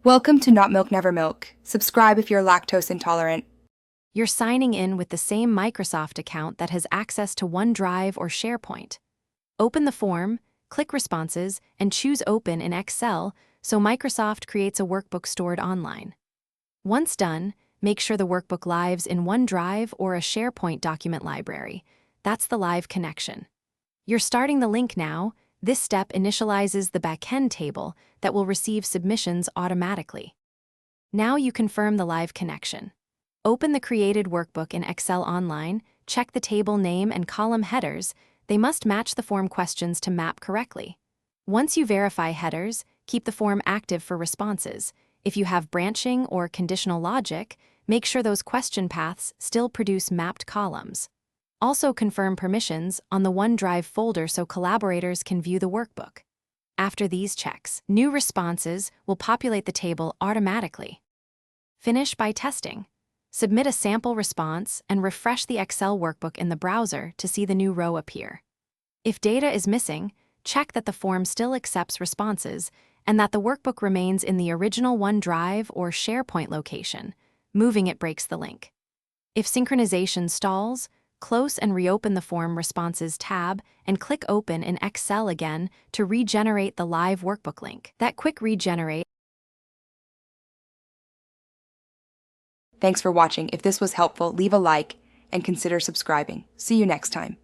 Welcome to Not Milk Never Milk. Subscribe if you're lactose intolerant. You're signing in with the same Microsoft account that has access to OneDrive or SharePoint. Open the form, click Responses, and choose Open in Excel so Microsoft creates a workbook stored online. Once done, make sure the workbook lives in OneDrive or a SharePoint document library. That's the live connection. You're starting the link now. This step initializes the backend table that will receive submissions automatically. Now you confirm the live connection. Open the created workbook in Excel Online, check the table name and column headers. They must match the form questions to map correctly. Once you verify headers, keep the form active for responses. If you have branching or conditional logic, make sure those question paths still produce mapped columns. Also confirm permissions on the OneDrive folder so collaborators can view the workbook. After these checks, new responses will populate the table automatically. Finish by testing. Submit a sample response and refresh the Excel workbook in the browser to see the new row appear. If data is missing, check that the form still accepts responses and that the workbook remains in the original OneDrive or SharePoint location. Moving it breaks the link. If synchronization stalls, close and reopen the Form Responses tab and click Open in Excel again to regenerate the live workbook link. That quick regenerate. Thanks for watching. If this was helpful, leave a like and consider subscribing. See you next time.